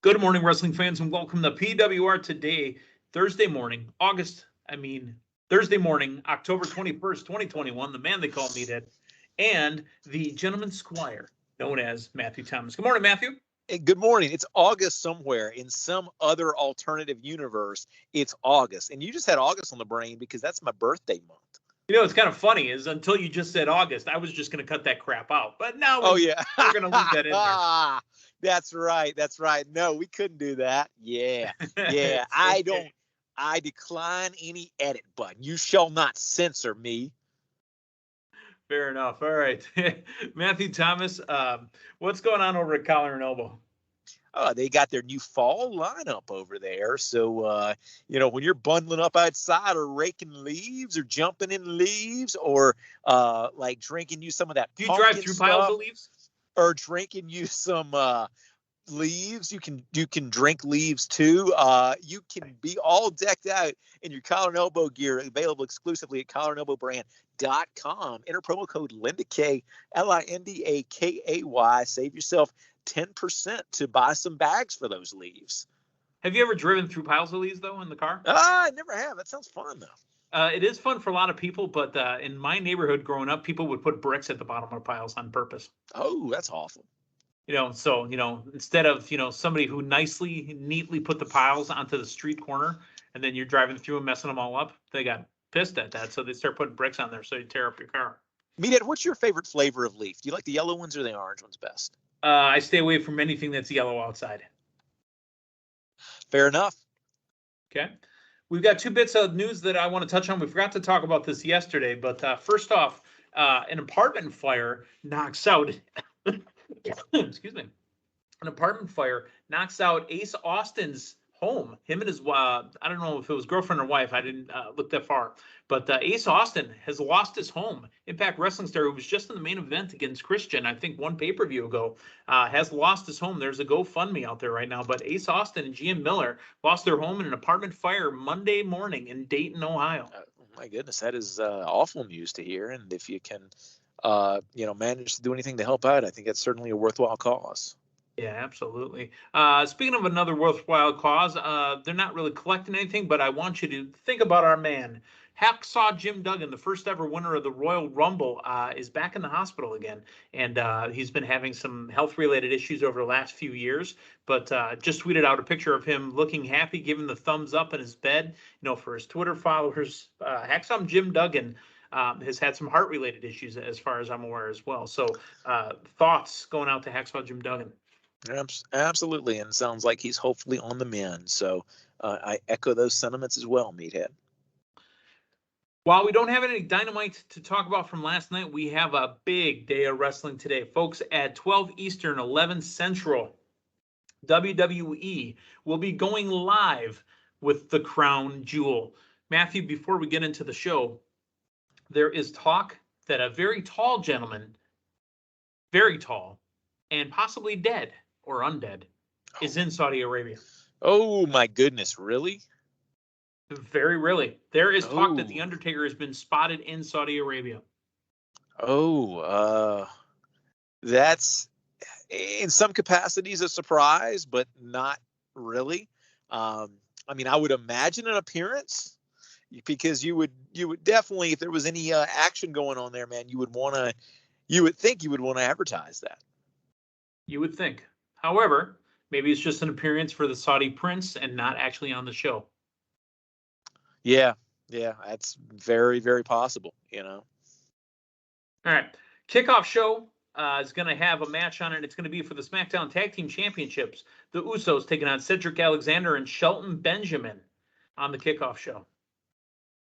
Good morning, wrestling fans, and welcome to PWR today, Thursday morning, October 21st, 2021, the man they call Meathead, and the Gentleman Squire, known as Matthew Thomas. Good morning, Matthew. Hey, good morning. It's August somewhere in some other alternative universe. It's August, and you just had August on the brain because that's my birthday month. You know, it's kind of funny is until you just said August, I was just going to cut that crap out. But now we're going to leave that in there. That's right. No, we couldn't do that. Yeah. I decline any edit button. You shall not censor me. Fair enough. All right. Matthew Thomas, what's going on over at Collar and Elbow? Oh, they got their new fall lineup over there. So, when you're bundling up outside or raking leaves or jumping in leaves or like drinking you some of that. Do you drive through piles of leaves? Or drinking you some leaves. You can drink leaves too. You can be all decked out in your Collar and Elbow gear, available exclusively at collarandelbowbrand.com. Enter promo code LindaK, LINDAKAY. Save yourself 10% to buy some bags for those leaves. Have you ever driven through piles of leaves though in the car? I never have. That sounds fun though. It is fun for a lot of people, but in my neighborhood growing up, people would put bricks at the bottom of piles on purpose. Oh, that's awful. So instead of, somebody who neatly put the piles onto the street corner and then you're driving through and messing them all up, they got pissed at that. So they start putting bricks on there so you tear up your car. Meathead, what's your favorite flavor of leaf? Do you like the yellow ones or the orange ones best? I stay away from anything that's yellow outside. Fair enough. Okay. We've got two bits of news that I want to touch on. We forgot to talk about this yesterday, but first off, an apartment fire knocks out excuse me. An apartment fire knocks out Ace Austin's home. Him and his I don't know if it was girlfriend or wife. I didn't look that far. But Ace Austin has lost his home. Impact Wrestling star, who was just in the main event against Christian, I think one pay-per-view ago, has lost his home. There's a GoFundMe out there right now. But Ace Austin and GM Miller lost their home in an apartment fire Monday morning in Dayton, Ohio. My goodness, that is awful news to hear. And if you can, manage to do anything to help out, I think that's certainly a worthwhile cause. Yeah, absolutely. Speaking of another worthwhile cause, they're not really collecting anything, but I want you to think about our man. Hacksaw Jim Duggan, the first ever winner of the Royal Rumble, is back in the hospital again. And he's been having some health-related issues over the last few years, but just tweeted out a picture of him looking happy, giving the thumbs up in his bed. For his Twitter followers, Hacksaw Jim Duggan has had some heart-related issues as far as I'm aware as well. So thoughts going out to Hacksaw Jim Duggan. Absolutely, and it sounds like he's hopefully on the mend. So I echo those sentiments as well, Meathead. While we don't have any Dynamite to talk about from last night, we have a big day of wrestling today. Folks, at 12 Eastern, 11 Central, WWE will be going live with the Crown Jewel. Matthew, before we get into the show, there is talk that a very tall gentleman, very tall, and possibly dead or undead, is in Saudi Arabia. Oh, my goodness. Really? Very really. There is talk that the Undertaker has been spotted in Saudi Arabia. That's in some capacities a surprise, but not really. I would imagine an appearance because you would definitely, if there was any action going on there, man, you would think you would want to advertise that. You would think. However, maybe it's just an appearance for the Saudi prince and not actually on the show. Yeah, that's very, very possible, All right. Kickoff show is going to have a match on it. It's going to be for the SmackDown Tag Team Championships. The Usos taking on Cedric Alexander and Shelton Benjamin on the Kickoff show.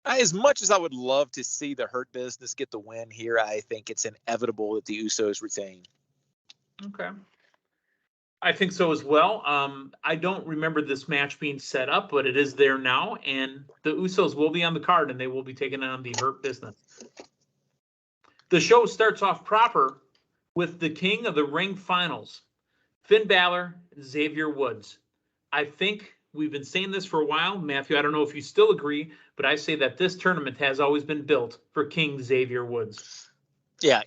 As much as I would love to see the Hurt Business get the win here, I think it's inevitable that the Usos retain. Okay. I think so as well. I don't remember this match being set up, but it is there now, and the Usos will be on the card, and they will be taking on the Hurt Business. The show starts off proper with the King of the Ring Finals, Finn Balor and Xavier Woods. I think we've been saying this for a while. Matthew, I don't know if you still agree, but I say that this tournament has always been built for King Xavier Woods. Yeah,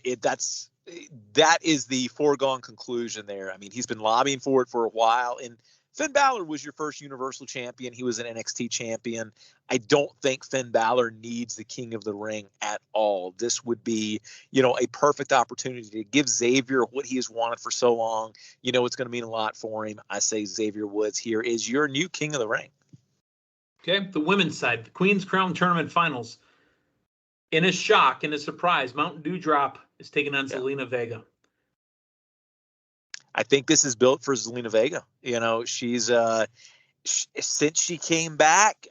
that is the foregone conclusion there. I mean, he's been lobbying for it for a while, and Finn Balor was your first Universal Champion. He was an NXT champion. I don't think Finn Balor needs the King of the Ring at all. This would be, a perfect opportunity to give Xavier what he has wanted for so long. It's going to mean a lot for him. I say Xavier Woods here is your new King of the Ring. Okay, the women's side, the Queen's Crown Tournament Finals. In a shock, in a surprise, Mountain Dew Drop is taking on Zelina Vega. I think this is built for Zelina Vega. She's since she came back,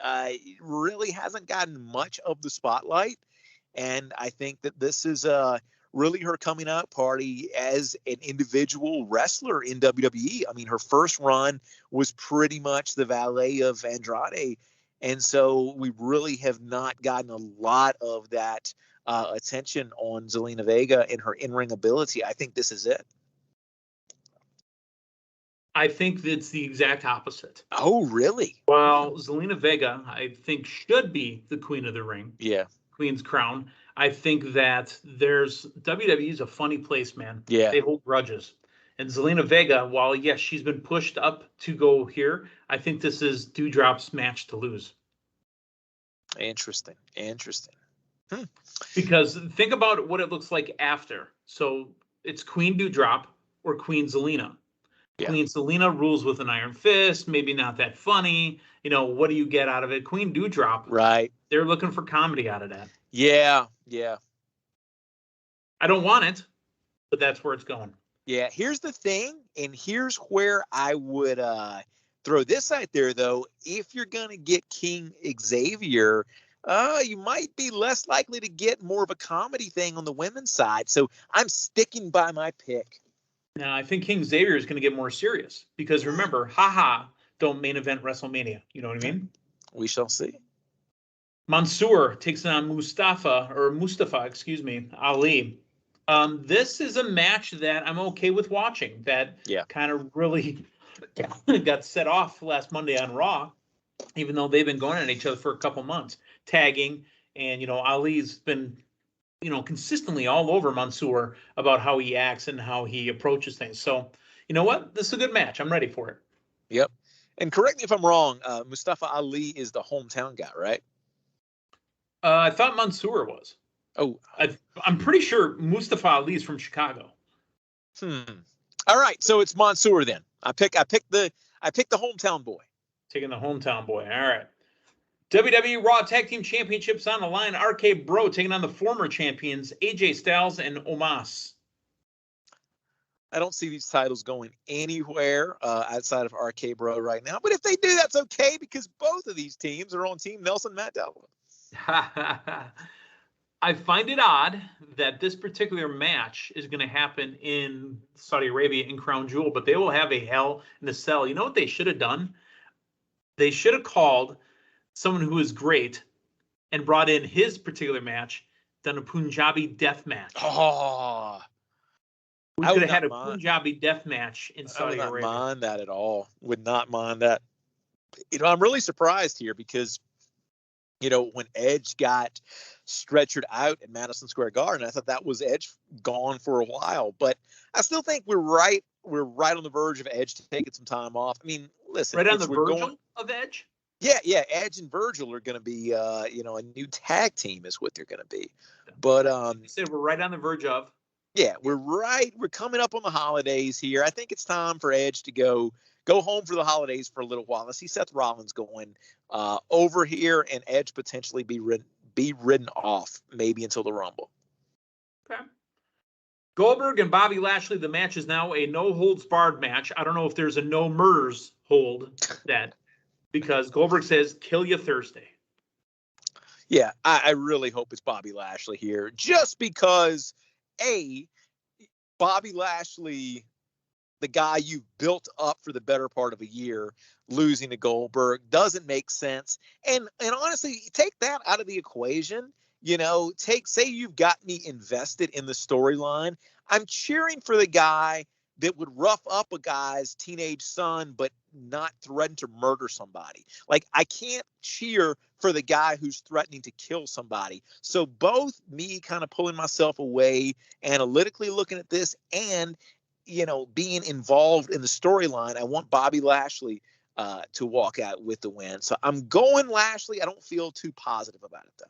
really hasn't gotten much of the spotlight, and I think that this is really her coming out party as an individual wrestler in WWE. I mean, her first run was pretty much the valet of Andrade, and so we really have not gotten a lot of that attention on Zelina Vega and her in-ring ability. I think this is it. I think it's the exact opposite. Oh, really? Well, Zelina Vega, I think, should be the Queen of the Ring. Yeah. Queen's Crown. I think that WWE is a funny place, man. Yeah. They hold grudges. And Zelina Vega, while, yes, she's been pushed up to go here, I think this is Dewdrop's match to lose. Interesting. Because think about what it looks like after. So it's Queen Dewdrop or Queen Zelina. Yeah. Queen Zelina rules with an iron fist, maybe not that funny. What do you get out of it? Queen Dewdrop. Right. They're looking for comedy out of that. Yeah. I don't want it, but that's where it's going. Yeah, here's the thing, and here's where I would throw this out there, though. If you're going to get King Xavier, you might be less likely to get more of a comedy thing on the women's side. So I'm sticking by my pick. Now, I think King Xavier is going to get more serious because remember, don't main event WrestleMania. You know what I mean? We shall see. Mansoor takes on Mustafa, Ali. This is a match that I'm okay with watching. That kind of really got set off last Monday on Raw, even though they've been going at each other for a couple months, tagging. And, Ali's been consistently all over Mansoor about how he acts and how he approaches things. So, you know what? This is a good match. I'm ready for it. Yep. And correct me if I'm wrong. Mustafa Ali is the hometown guy, right? I thought Mansoor was. Oh, I'm pretty sure Mustafa Ali is from Chicago. All right. So it's Mansoor then. I picked the hometown boy. Taking the hometown boy. All right. WWE Raw Tag Team Championships on the line. RK Bro taking on the former champions, AJ Styles and Omos. I don't see these titles going anywhere outside of RK Bro right now. But if they do, that's okay because both of these teams are on Team Nelson Mandela. I find it odd that this particular match is going to happen in Saudi Arabia in Crown Jewel, but they will have a Hell in a Cell. You know what they should have done? They should have called someone who is great and brought in his particular match, done a Punjabi death match. Oh, we could have had a Punjabi death match in Saudi Arabia. I would not mind that at all. Would not mind that. I'm really surprised here because, when Edge got stretchered out at Madison Square Garden, I thought that was Edge gone for a while. But I still think we're right on the verge of Edge taking some time off. I mean, listen. Right on the verge of Edge? Yeah, Edge and Virgil are going to be, a new tag team is what they're going to be. But you said we're right on the verge of. Yeah, we're coming up on the holidays here. I think it's time for Edge to go home for the holidays for a little while. I see Seth Rollins going over here and Edge potentially be ridden off maybe until the Rumble. Okay. Goldberg and Bobby Lashley, the match is now a no-holds-barred match. I don't know if there's a no-murders hold that. Because Goldberg says, kill you Thursday. Yeah, I really hope it's Bobby Lashley here. Just because, Bobby Lashley, the guy you've built up for the better part of a year, losing to Goldberg doesn't make sense. And honestly, take that out of the equation. Say you've got me invested in the storyline. I'm cheering for the guy that would rough up a guy's teenage son, but not threaten to murder somebody. Like, I can't cheer for the guy who's threatening to kill somebody. So both me kind of pulling myself away, analytically looking at this, and, being involved in the storyline, I want Bobby Lashley to walk out with the win. So I'm going Lashley. I don't feel too positive about it, though.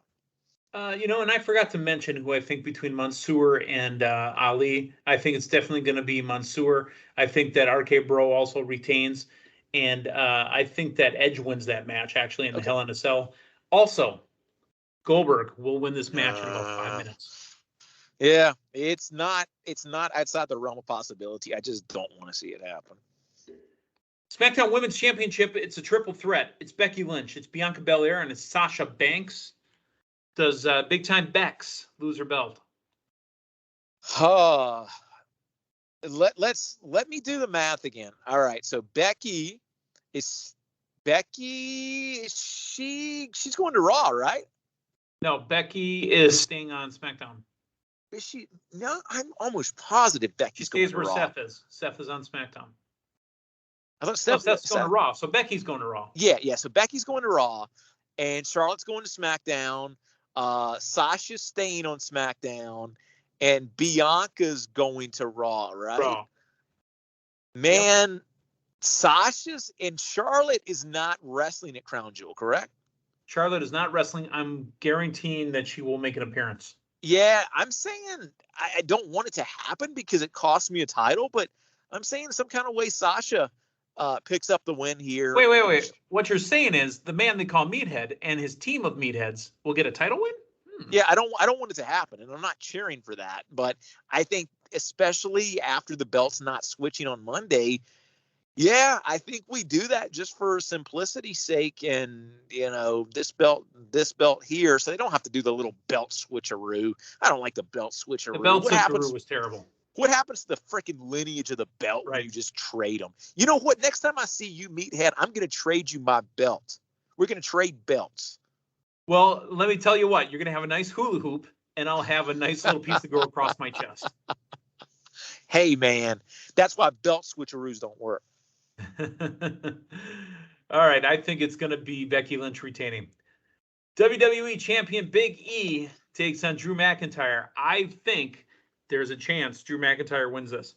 And I forgot to mention who I think between Mansoor and Ali. I think it's definitely going to be Mansoor. I think that RK Bro also retains. And I think that Edge wins that match, actually, in the Hell in a Cell. Also, Goldberg will win this match in about 5 minutes. Yeah, it's not outside the realm of possibility. I just don't want to see it happen. SmackDown Women's Championship, it's a triple threat. It's Becky Lynch, it's Bianca Belair, and it's Sasha Banks. Does Big Time Bex lose her belt? Let me do the math again. All right, so Becky, she's going to Raw, right? No, Becky is staying on SmackDown. Is she? No, I'm almost positive Becky's going to Raw. She stays where Seth is. Seth is on SmackDown. I thought Seth's going to Raw, so Becky's going to Raw. Yeah. So Becky's going to Raw, and Charlotte's going to SmackDown. Sasha's staying on SmackDown, and Bianca's going to Raw, right? Raw. Man, yep. Sasha's and Charlotte is not wrestling at Crown Jewel, correct? Charlotte is not wrestling. I'm guaranteeing that she will make an appearance. Yeah, I'm saying I don't want it to happen because it costs me a title, but I'm saying some kind of way Sasha picks up the win here. Wait. What you're saying is the man they call Meathead and his team of Meatheads will get a title win? Yeah, I don't want it to happen, and I'm not cheering for that. But I think especially after the belt's not switching on Monday, yeah, I think we do that just for simplicity's sake, and this belt here, so they don't have to do the little belt switcheroo. I don't like the belt switcheroo. The belt switcheroo was terrible. What happens to the freaking lineage of the belt when you just trade them? You know what? Next time I see you, Meathead, I'm going to trade you my belt. We're going to trade belts. Well, let me tell you what. You're going to have a nice hula hoop, and I'll have a nice little piece to go across my chest. Hey, man, that's why belt switcheroos don't work. All right, I think it's going to be Becky Lynch retaining. WWE Champion Big E takes on Drew McIntyre. I think there's a chance Drew McIntyre wins this.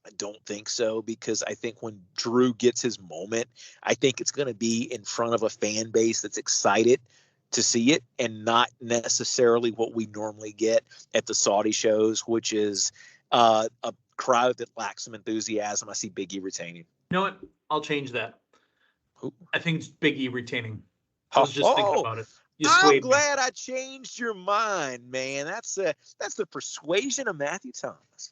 I don't think so, because I think when Drew gets his moment, I think it's going to be in front of a fan base that's excited to see it, and not necessarily what we normally get at the Saudi shows, which is a crowd that lacks some enthusiasm. I see Big E retaining. You know what? I'll change that. Who? I think it's Big E retaining. I was just thinking about it. I'm glad I changed your mind, man. That's the persuasion of Matthew Thomas.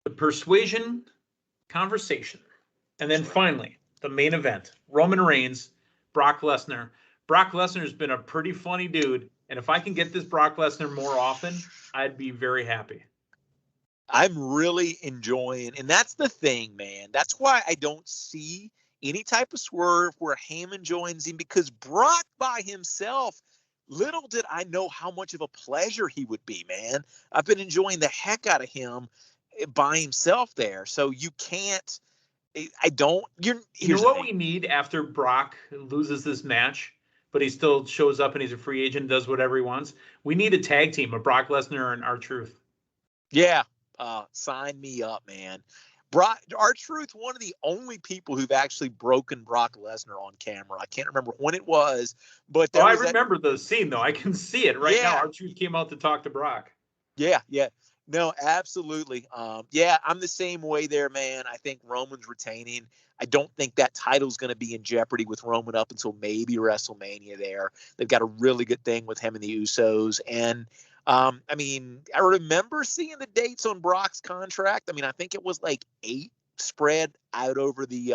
The persuasion conversation. And then finally, the main event. Roman Reigns, Brock Lesnar. Brock Lesnar's been a pretty funny dude. And if I can get this Brock Lesnar more often, I'd be very happy. I'm really enjoying, and that's the thing, man. That's why I don't see any type of swerve where Heyman joins him, because Brock by himself, little did I know how much of a pleasure he would be, man. I've been enjoying the heck out of him by himself there. So you can't, you know what we need after Brock loses this match, but he still shows up and he's a free agent, does whatever he wants? We need a tag team of Brock Lesnar and R-Truth. Yeah. Sign me up, man. R-Truth, one of the only people who've actually broken Brock Lesnar on camera. I can't remember when it was, but I remember the scene though. I can see it right now. R-Truth came out to talk to Brock. Yeah. No, absolutely. I'm the same way there, man. I think Roman's retaining. I don't think that title's going to be in jeopardy with Roman up until maybe WrestleMania there. They've got a really good thing with him and the Usos, and I remember seeing the dates on Brock's contract. I think it was like 8 spread out over the,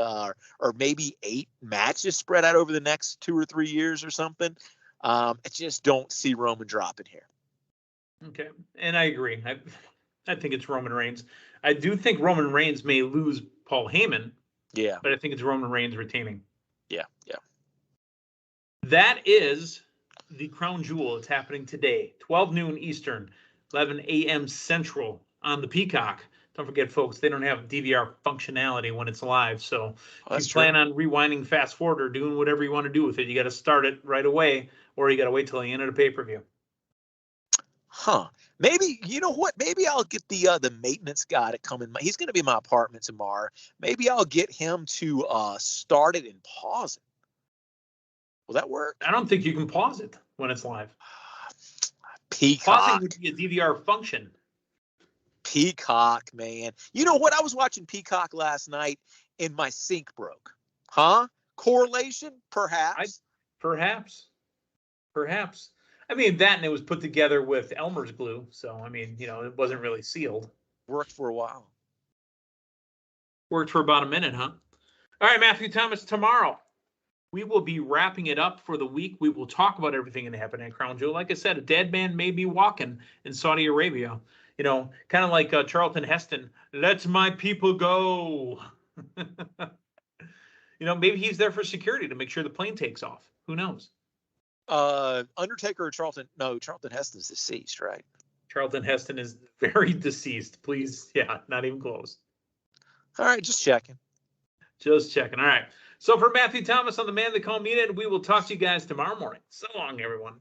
or maybe 8 matches spread out over the next 2 or 3 years or something. I just don't see Roman dropping here. Okay. And I agree. I think it's Roman Reigns. I do think Roman Reigns may lose Paul Heyman. Yeah. But I think it's Roman Reigns retaining. Yeah. That is the Crown Jewel. It's happening today, 12 noon Eastern, 11 a.m. Central on the Peacock. Don't forget, folks, they don't have DVR functionality when it's live. So if you plan on rewinding, fast forward, or doing whatever you want to do with it, you got to start it right away, or you got to wait till the end of the pay-per-view. Huh. Maybe, you know what? Maybe I'll get the maintenance guy to come in. He's going to be in my apartment tomorrow. Maybe I'll get him to start it and pause it. Will that work? I don't think you can pause it when it's live. Peacock. Pausing would be a DVR function. Peacock, man. You know what? I was watching Peacock last night and my sync broke. Huh? Correlation? Perhaps. Perhaps. I mean, that and it was put together with Elmer's glue. So, I mean, it wasn't really sealed. Worked for a while. Worked for about a minute, huh? All right, Matthew Thomas, tomorrow we will be wrapping it up for the week. We will talk about everything that happened at Crown Jewel. Like I said, a dead man may be walking in Saudi Arabia. Kind of like Charlton Heston, let my people go. Maybe he's there for security to make sure the plane takes off. Who knows? Undertaker or Charlton? No, Charlton Heston's deceased, right? Charlton Heston is very deceased. Please, not even close. All right, just checking. Just checking. All right. So for Matthew Thomas on the Man They Call Meathead, we will talk to you guys tomorrow morning. So long, everyone.